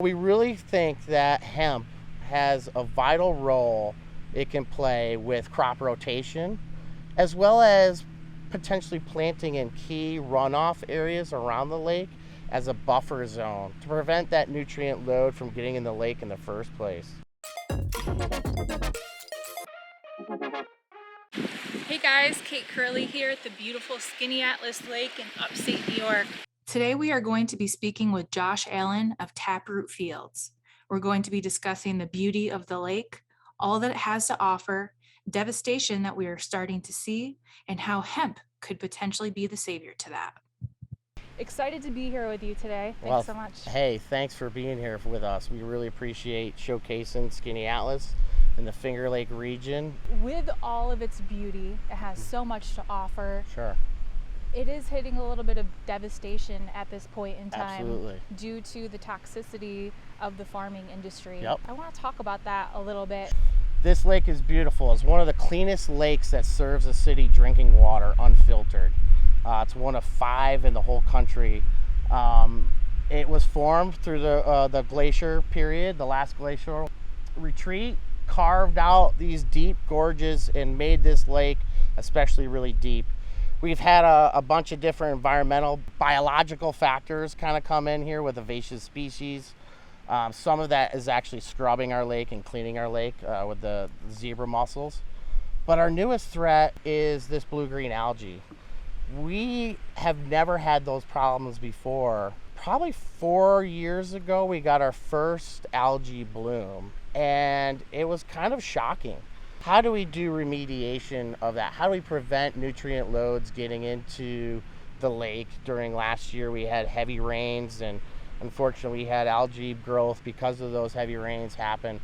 We really think that hemp has a vital role it can play with crop rotation, as well as potentially planting in key runoff areas around the lake as a buffer zone to prevent that nutrient load from getting in the lake in the first place. Hey guys, Cait Curley here at the beautiful Skinny Atlas Lake in upstate New York. Today we are going to be speaking with Josh Allyn of Taproot Fields. We're going to be discussing the beauty of the lake, all that it has to offer, devastation that we are starting to see, and how hemp could potentially be the savior to that. Excited to be here with you today. Thanks so much. Hey, thanks for being here with us. We really appreciate showcasing Skinny Atlas in the Finger Lake region. With all of its beauty, it has so much to offer. Sure. It is hitting a little bit of devastation at this point in time. Absolutely. Due to the toxicity of the farming industry. Yep. I want to talk about that a little bit. This lake is beautiful. It's one of the cleanest lakes that serves the city drinking water, unfiltered. It's one of 5 in the whole country. It was formed through the glacier period, the last glacial retreat, carved out these deep gorges and made this lake especially really deep. We've had a bunch of different environmental, biological factors kind of come in here with invasive species. Some of that is actually scrubbing our lake and cleaning our lake with the zebra mussels. But our newest threat is this blue-green algae. We have never had those problems before. Probably 4 years ago, we got our first algae bloom, and it was kind of shocking. How do we do remediation of that? How do we prevent nutrient loads getting into the lake? During last year, we had heavy rains, and unfortunately, we had algae growth because of those heavy rains happen.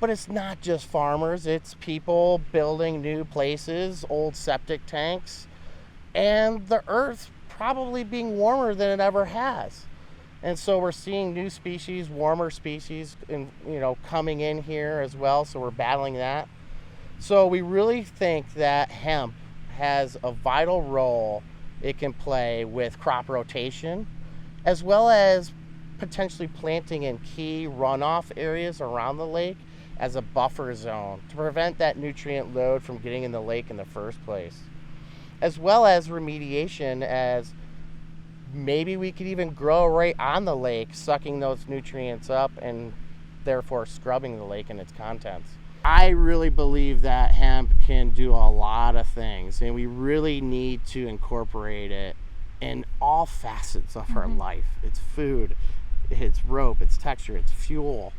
But it's not just farmers, it's people building new places, old septic tanks, and the earth probably being warmer than it ever has. And so we're seeing new species, warmer species, coming in here as well. So we're battling that. So we really think that hemp has a vital role it can play with crop rotation, as well as potentially planting in key runoff areas around the lake as a buffer zone to prevent that nutrient load from getting in the lake in the first place. As well as remediation, as maybe we could even grow right on the lake, sucking those nutrients up and therefore scrubbing the lake and its contents. I really believe that hemp can do a lot of things, and we really need to incorporate it in all facets of our life. It's food, it's rope, it's texture, it's fuel.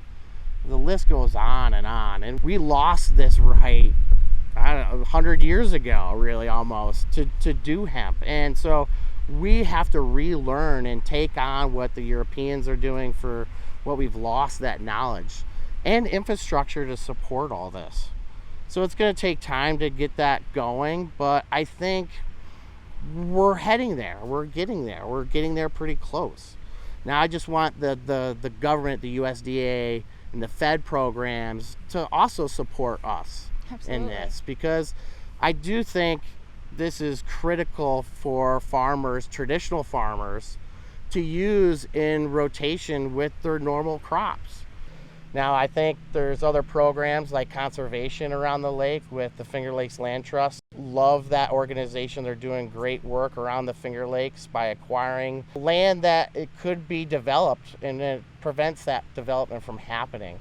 The list goes on. And we lost this right, 100 years ago, really, almost, to do hemp. And so we have to relearn and take on what the Europeans are doing for what we've lost, that knowledge and infrastructure to support all this. So it's going to take time to get that going, but I think we're heading there. We're getting there. We're getting there pretty close. Now I just want the government, the USDA, and the Fed programs to also support us. Absolutely. In this, because I do think this is critical for farmers, traditional farmers, to use in rotation with their normal crops. Now, I think there's other programs like conservation around the lake with the Finger Lakes Land Trust. Love that organization. They're doing great work around the Finger Lakes by acquiring land that it could be developed, and it prevents that development from happening,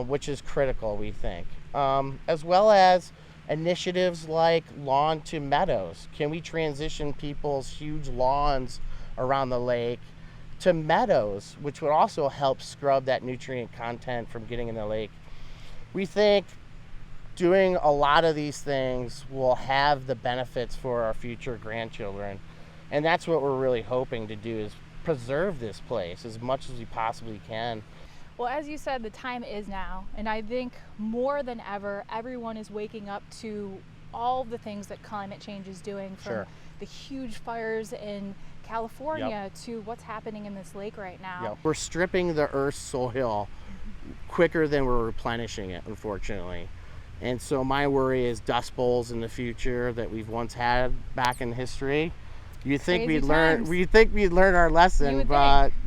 which is critical, we think. As well as initiatives like lawn to meadows. Can we transition people's huge lawns around the lake to meadows, which would also help scrub that nutrient content from getting in the lake? We think doing a lot of these things will have the benefits for our future grandchildren. And that's what we're really hoping to do, is preserve this place as much as we possibly can. Well, as you said, the time is now, and I think more than ever, everyone is waking up to all the things that climate change is doing, from the huge fires in California to what's happening in this lake right now. We're stripping the Earth's soil quicker than we're replenishing it, unfortunately. And so my worry is dust bowls in the future that we've once had back in history. You think Crazy we'd learn? times. We think we'd learn our You lesson, would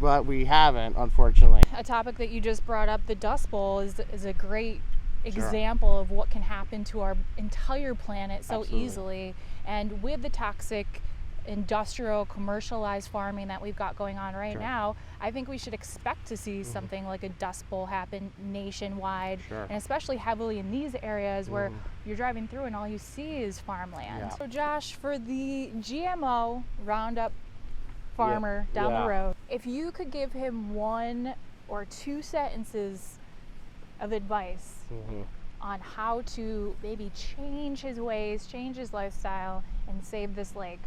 but we haven't, unfortunately. A topic that you just brought up, the Dust Bowl, is a great Sure. example of what can happen to our entire planet so Absolutely. easily. And with the toxic industrial commercialized farming that we've got going on right Sure. now, I think we should expect to see something like a Dust Bowl happen nationwide, Sure. and especially heavily in these areas where you're driving through and all you see is farmland. Yeah. So Josh, for the GMO Roundup farmer down Yeah. the road, if you could give him 1 or 2 sentences of advice on how to maybe change his ways, change his lifestyle, and save this lake,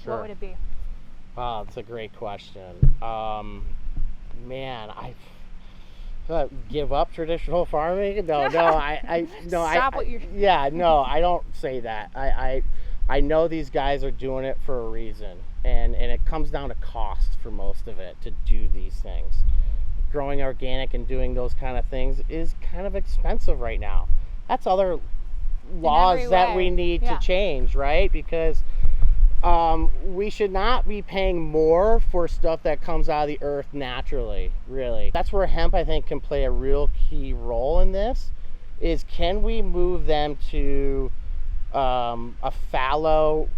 Sure. what would it be? Wow, that's a great question. Man, give up traditional farming? No, I Stop what you're. Yeah, no, I don't say that. I know these guys are doing it for a reason, and it comes down to cost for most of it to do these things. Growing organic and doing those kind of things is kind of expensive right now. That's other laws that we need to change, right? Because we should not be paying more for stuff that comes out of the earth naturally, really. That's where hemp, I think, can play a real key role in this, is can we move them to a fallow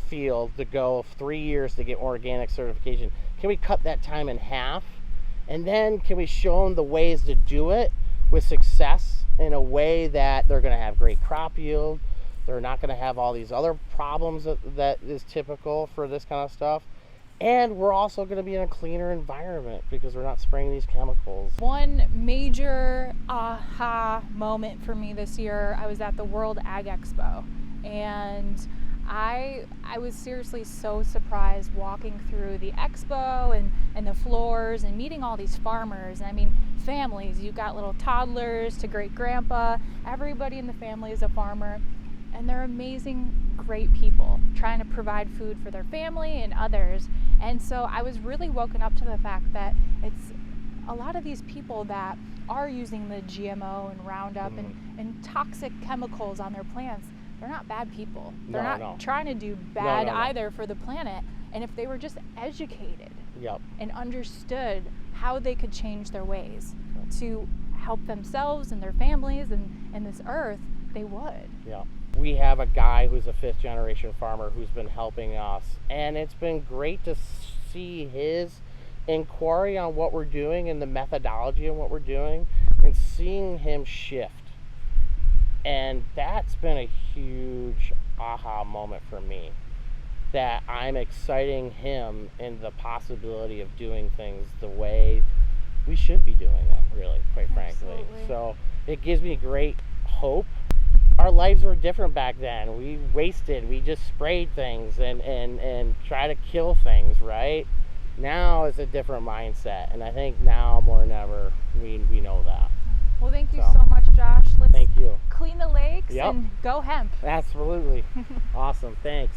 field to go 3 years to get organic certification? Can we cut that time in half? And then can we show them the ways to do it with success in a way that they're going to have great crop yield? They're not going to have all these other problems that is typical for this kind of stuff. And we're also going to be in a cleaner environment because we're not spraying these chemicals. One major aha moment for me this year, I was at the World Ag Expo, and I was seriously so surprised walking through the expo and the floors and meeting all these farmers. And I mean, families, you've got little toddlers to great grandpa, everybody in the family is a farmer. And they're amazing, great people trying to provide food for their family and others. And so I was really woken up to the fact that it's a lot of these people that are using the GMO and Roundup and toxic chemicals on their plants. They're not bad people. They're not trying to do bad either for the planet. And if they were just educated and understood how they could change their ways to help themselves and their families and this earth, they would. Yeah. We have a guy who's a 5th generation farmer who's been helping us, and it's been great to see his inquiry on what we're doing and the methodology of what we're doing, and seeing him shift. And that's been a huge aha moment for me, that I'm exciting him in the possibility of doing things the way we should be doing them, really, quite frankly. So it gives me great hope. Our lives were different back then. We just sprayed things and try to kill things, right? Now it's a different mindset, and I think now more than ever we know that. Well, thank you so much, Josh. Let's thank you. Clean the lakes and go hemp. Absolutely. Awesome. Thanks.